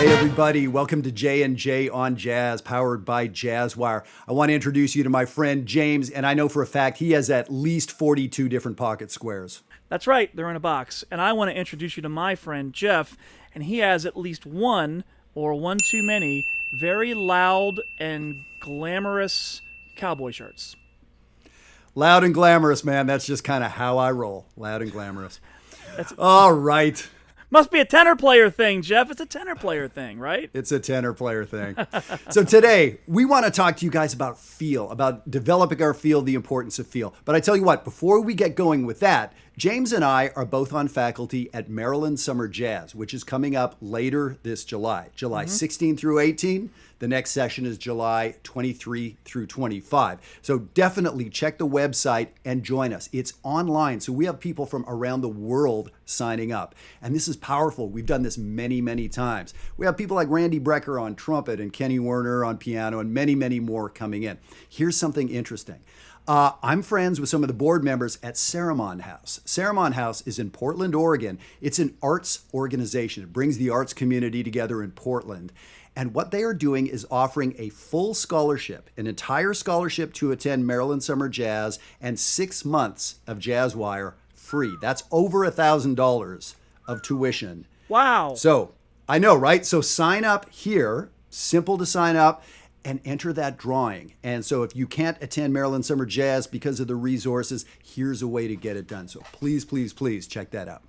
Hey everybody, welcome to J&J On Jazz, powered by Jazzwire. I want to introduce you to my friend James, and I know for a fact he has at least 42 different pocket squares. That's right, they're in a box. And I want to introduce you to my friend Jeff, and he has at least one, or one too many, very loud and glamorous cowboy shirts. Loud and glamorous, man. That's just kind of how I roll. Loud and glamorous. All right. Must be a tenor player thing, Jeff. It's a tenor player thing, right? It's a tenor player thing. So today, we want to talk to you guys about feel, about developing our feel, the importance of feel. But I tell you what, before we get going with that, James and I are both on faculty at Maryland Summer Jazz, which is coming up later this July, July 16 through 18. The next session is July 23 through 25. So definitely check the website and join us. It's online, so we have people from around the world signing up. And this is powerful. We've done this many, many times. We have people like Randy Brecker on trumpet and Kenny Werner on piano and many, many more coming in. Here's something interesting. I'm friends with some of the board members at Saramon House. Saramon House is in Portland, Oregon. It's an arts organization. It brings the arts community together in Portland. And what they are doing is offering a full scholarship, an entire scholarship to attend Maryland Summer Jazz and 6 months of Jazzwire free. That's over $1,000 of tuition. Wow. So I know, right? So sign up here, simple to sign up, and enter that drawing. And so if you can't attend Maryland Summer Jazz because of the resources, here's a way to get it done. So please, please, please check that out.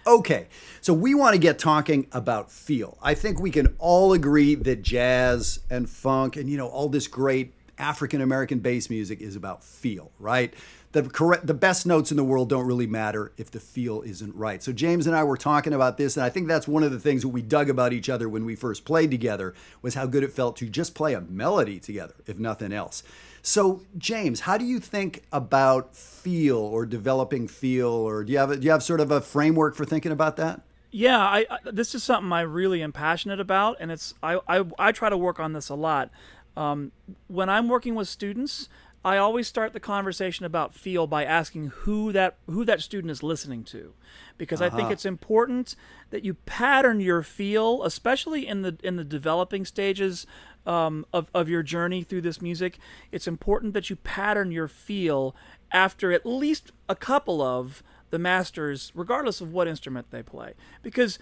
Okay, so we want to get talking about feel. I think we can all agree that jazz and funk and, all this great African-American bass music is about feel, right? The best notes in the world don't really matter if the feel isn't right. So James and I were talking about this, and I think that's one of the things that we dug about each other when we first played together, was how good it felt to just play a melody together, if nothing else. So James, how do you think about feel or developing feel, or do you have sort of a framework for thinking about that? Yeah, this is something I really am passionate about, and I try to work on this a lot. When I'm working with students, I always start the conversation about feel by asking who that student is listening to, because I think it's important that you pattern your feel, especially in the developing stages of your journey through this music. It's important that you pattern your feel after at least a couple of the masters, regardless of what instrument they play, because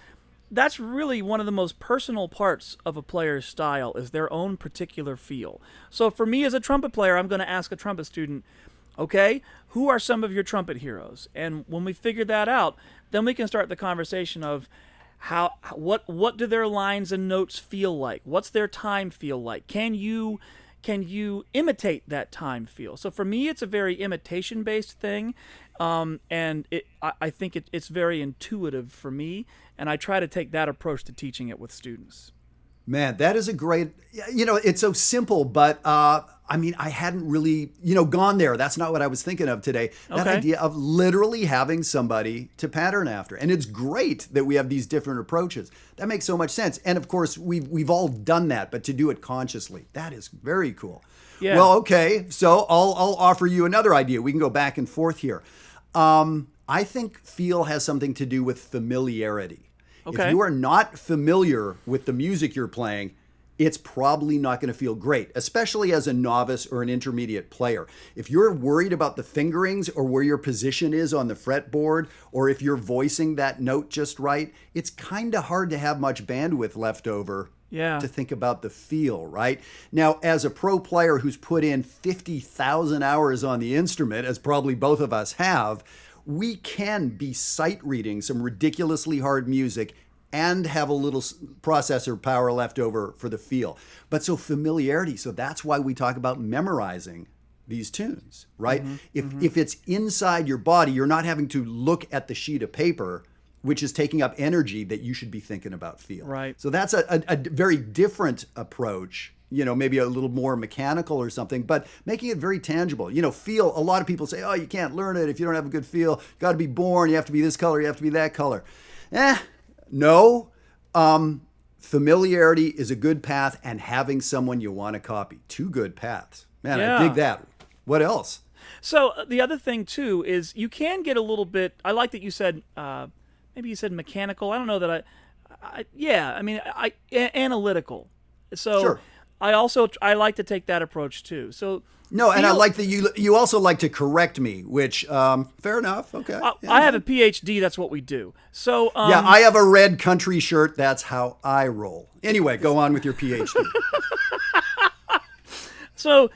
that's really one of the most personal parts of a player's style, is their own particular feel. So for me as a trumpet player, I'm going to ask a trumpet student, okay, who are some of your trumpet heroes? And when we figure that out, then we can start the conversation of what do their lines and notes feel like? What's their time feel like? Can you imitate that time feel? So for me, it's a very imitation-based thing, and I think it's very intuitive for me, and I try to take that approach to teaching it with students. Man, that is a great, it's so simple, but I hadn't really, gone there. That's not what I was thinking of today. That idea of literally having somebody to pattern after. And it's great that we have these different approaches. That makes so much sense. And of course, we've all done that, but to do it consciously, that is very cool. Yeah. Well, okay, so I'll offer you another idea. We can go back and forth here. I think feel has something to do with familiarity. Okay. If you are not familiar with the music you're playing, it's probably not going to feel great, especially as a novice or an intermediate player. If you're worried about the fingerings or where your position is on the fretboard, or if you're voicing that note just right, it's kind of hard to have much bandwidth left over to think about the feel, right? Now, as a pro player who's put in 50,000 hours on the instrument, as probably both of us have, we can be sight reading some ridiculously hard music and have a little processor power left over for the feel. But so familiarity, so that's why we talk about memorizing these tunes, right? If it's inside your body, you're not having to look at the sheet of paper, which is taking up energy that you should be thinking about feel. Right. So that's a very different approach, maybe a little more mechanical or something, but making it very tangible. Feel, a lot of people say, oh, you can't learn it if you don't have a good feel. You got to be born, you have to be this color, you have to be that color. No. Familiarity is a good path, and having someone you want to copy. 2 good paths. Man, I dig that. What else? So the other thing, too, is you can get a little bit, I like that you said, maybe you said mechanical. I don't know that Analytical. So Sure. I like to take that approach too. So No, and I like that you also like to correct me, which fair enough. Okay. I have a PhD. That's what we do. So Yeah, I have a red country shirt. That's how I roll. Anyway, go on with your PhD. So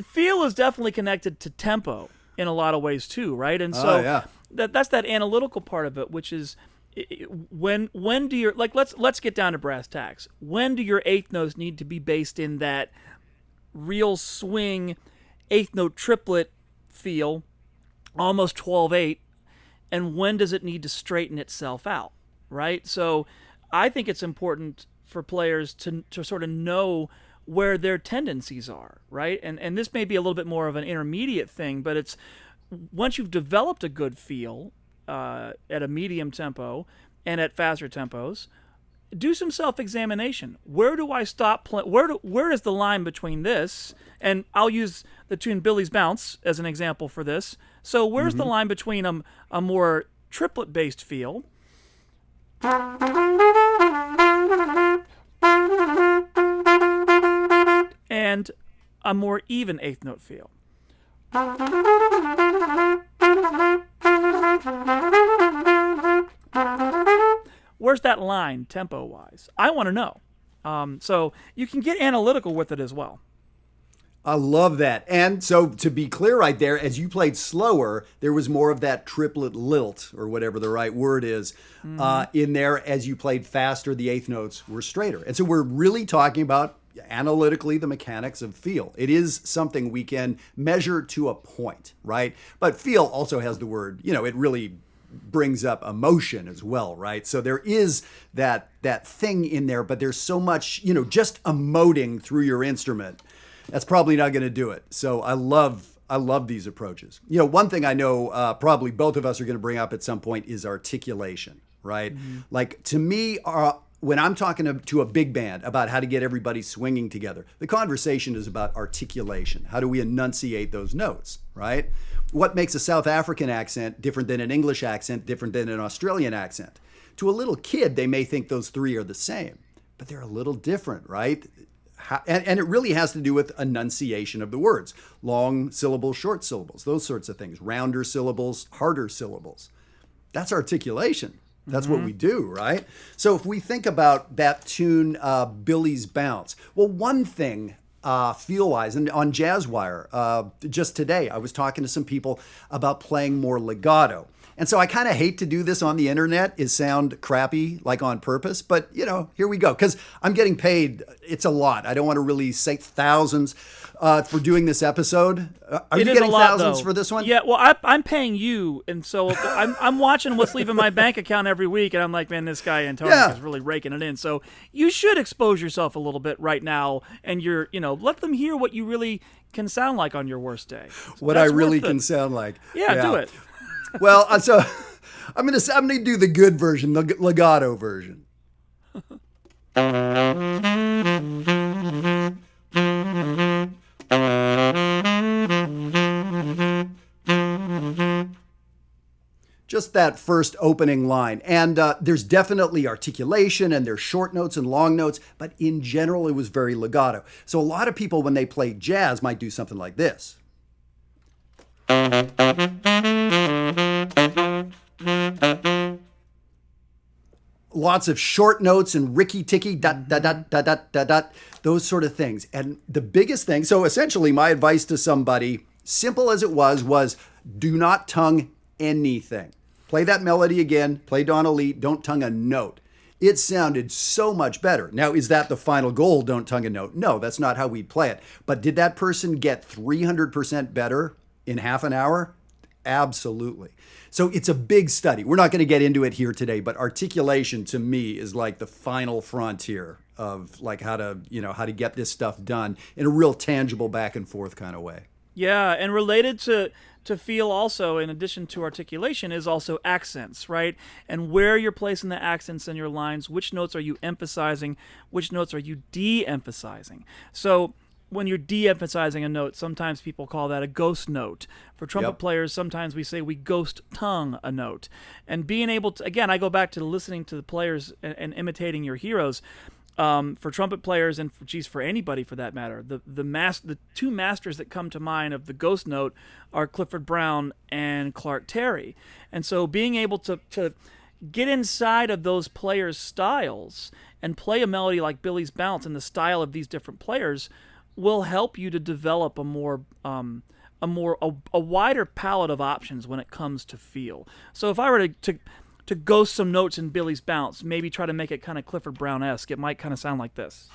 feel is definitely connected to tempo in a lot of ways too, right? And so yeah. that's that analytical part of it, which is when do your let's get down to brass tacks. When do your eighth notes need to be based in that real swing eighth note triplet feel, almost 12/8, and when does it need to straighten itself out, right? So I think it's important for players to sort of know where their tendencies are, right? And this may be a little bit more of an intermediate thing, but it's once you've developed a good feel at a medium tempo and at faster tempos, do some self-examination. Where do I stop playing? Where is the line between this? And I'll use the tune Billy's Bounce as an example for this. So where's the line between a more triplet-based feel and a more even eighth note feel? Where's that line tempo-wise? I want to know. So you can get analytical with it as well. I love that. And so to be clear right there, as you played slower, there was more of that triplet lilt, or whatever the right word is, in there. As you played faster, the eighth notes were straighter. And so we're really talking about analytically the mechanics of feel. It is something we can measure to a point, right? But feel also has the word, it really brings up emotion as well, right? So there is that thing in there, but there's so much, just emoting through your instrument. That's probably not going to do it. So I love these approaches. One thing I know probably both of us are going to bring up at some point is articulation, right? Like to me, when I'm talking to a big band about how to get everybody swinging together, the conversation is about articulation. How do we enunciate those notes, right? What makes a South African accent different than an English accent, different than an Australian accent? To a little kid, they may think those three are the same, but they're a little different, right? And it really has to do with enunciation of the words. Long syllables, short syllables, those sorts of things. Rounder syllables, harder syllables. That's articulation. That's what we do, right? So if we think about that tune, Billy's Bounce, well, one thing feel-wise, and on Jazzwire, just today, I was talking to some people about playing more legato. And so I kind of hate to do this on the internet, is sound crappy, like on purpose, but here we go. Because I'm getting paid, it's a lot. I don't want to really say thousands for doing this episode. Are you getting thousands for this one? Yeah, well, I'm paying you, and so I'm watching what's leaving my bank account every week, and I'm like, man, this guy Antoniuk is really raking it in. So you should expose yourself a little bit right now, and let them hear what you really can sound like on your worst day. What I really can sound like. Yeah, do it. Well, so I'm gonna do the good version, the legato version. Just that first opening line. And there's definitely articulation, and there's short notes and long notes, but in general, it was very legato. So a lot of people, when they play jazz, might do something like this. Lots of short notes and ricky-ticky, dot, dot, dot, dot, dot, dot, dot, those sort of things. And the biggest thing, so essentially my advice to somebody, simple as it was do not tongue anything. Play that melody again, play Don Elite, don't tongue a note. It sounded so much better. Now, is that the final goal, don't tongue a note? No, that's not how we play it. But did that person get 300% better in half an hour? Absolutely. So it's a big study. We're not going to get into it here today, but articulation to me is like the final frontier of like how to get this stuff done in a real tangible back and forth kind of way. Yeah, and related to feel also, in addition to articulation, is also accents, right? And where you're placing the accents in your lines, which notes are you emphasizing, which notes are you de-emphasizing? So when you're de-emphasizing a note, sometimes people call that a ghost note. For trumpet Yep. players, sometimes we say we ghost tongue a note. And being able to, again, I go back to listening to the players and imitating your heroes. For trumpet players and for anybody for that matter, the two masters that come to mind of the ghost note are Clifford Brown and Clark Terry. And so being able to get inside of those players' styles and play a melody like Billy's Bounce in the style of these different players will help you to develop a wider palette of options when it comes to feel. So if I were to ghost some notes in Billy's Bounce, maybe try to make it kind of Clifford Brown-esque, it might kind of sound like this.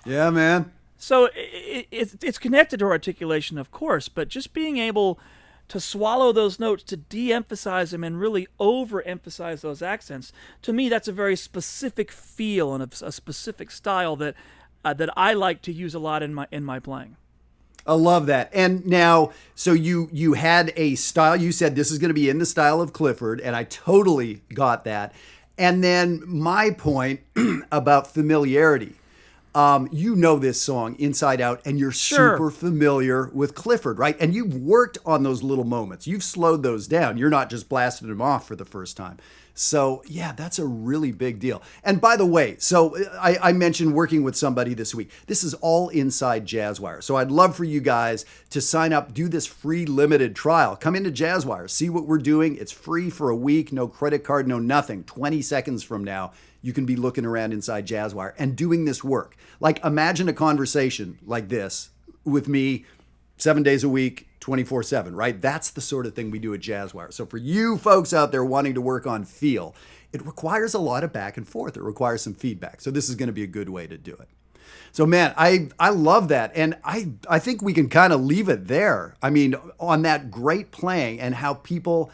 Yeah, man. So it's connected to articulation, of course, but just being able to swallow those notes, to de-emphasize them and really overemphasize those accents, to me, that's a very specific feel and a specific style that I like to use a lot in my playing. I love that. And now, so you had a style. You said this is going to be in the style of Clifford, and I totally got that. And then my point about familiarity. You know this song inside out, and you're super familiar with Clifford, right? And you've worked on those little moments. You've slowed those down. You're not just blasting them off for the first time. So, yeah, that's a really big deal. And by the way, so I mentioned working with somebody this week. This is all inside Jazzwire. So I'd love for you guys to sign up, do this free limited trial. Come into Jazzwire, see what we're doing. It's free for a week, no credit card, no nothing. 20 seconds from now, you can be looking around inside Jazzwire and doing this work. Like, imagine a conversation like this with me 7 days a week, 24/7, right? That's the sort of thing we do at Jazzwire. So for you folks out there wanting to work on feel, it requires a lot of back and forth. It requires some feedback. So this is going to be a good way to do it. So man, I love that. And I think we can kind of leave it there. I mean, on that great playing and how people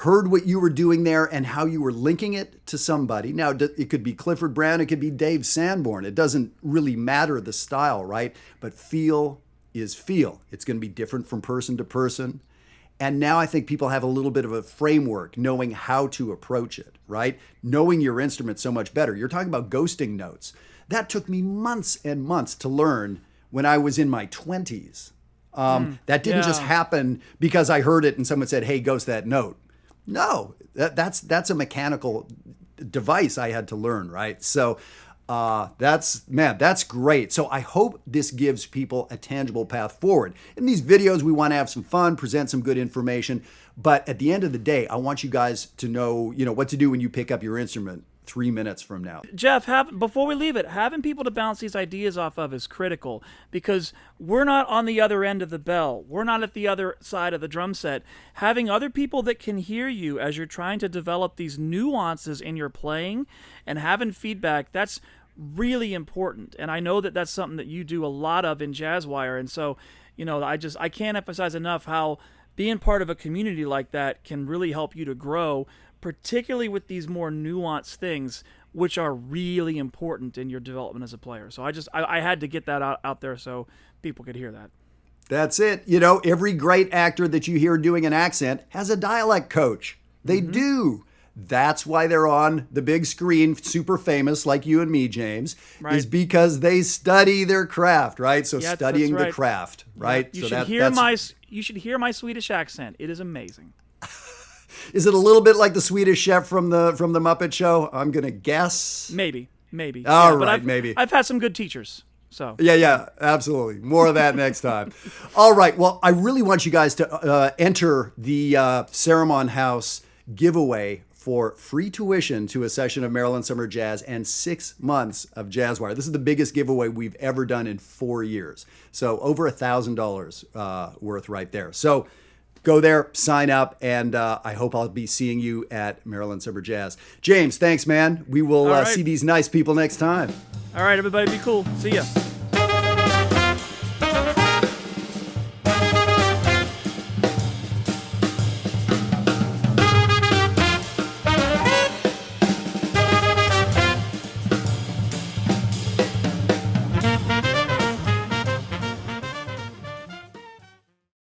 heard what you were doing there and how you were linking it to somebody. Now, it could be Clifford Brown, it could be Dave Sanborn. It doesn't really matter the style, right? But feel is feel. It's going to be different from person to person. And now I think people have a little bit of a framework knowing how to approach it, right? Knowing your instrument so much better. You're talking about ghosting notes. That took me months and months to learn when I was in my 20s. That didn't just happen because I heard it and someone said, hey, ghost that note. No, that's a mechanical device I had to learn, right? So that's great. So I hope this gives people a tangible path forward. In these videos, we want to have some fun, present some good information. But at the end of the day, I want you guys to know, what to do when you pick up your instrument 3 minutes from now. Jeff, before we leave it, having people to bounce these ideas off of is critical because we're not on the other end of the bell. We're not at the other side of the drum set. Having other people that can hear you as you're trying to develop these nuances in your playing and having feedback, that's really important. And I know that that's something that you do a lot of in Jazzwire. And so, I can't emphasize enough how being part of a community like that can really help you to grow, particularly with these more nuanced things, which are really important in your development as a player. So I had to get that out there so people could hear that. That's it. Every great actor that you hear doing an accent has a dialect coach. They do. That's why they're on the big screen, super famous like you and me, James, is because they study their craft, right? So studying the craft, right? You so you should hear my Swedish accent. It is amazing. Is it a little bit like the Swedish chef from the Muppet Show? I'm gonna guess. Maybe. All right, maybe. I've had some good teachers. So yeah, absolutely. More of that next time. All right. Well, I really want you guys to enter the Saramon House giveaway for free tuition to a session of Maryland Summer Jazz and 6 months of Jazzwire. This is the biggest giveaway we've ever done in 4 years. So over $1,000 worth right there. So go there, sign up, and I hope I'll be seeing you at Maryland Summer Jazz. James, thanks, man. We will see these nice people next time. All right, everybody, be cool. See ya.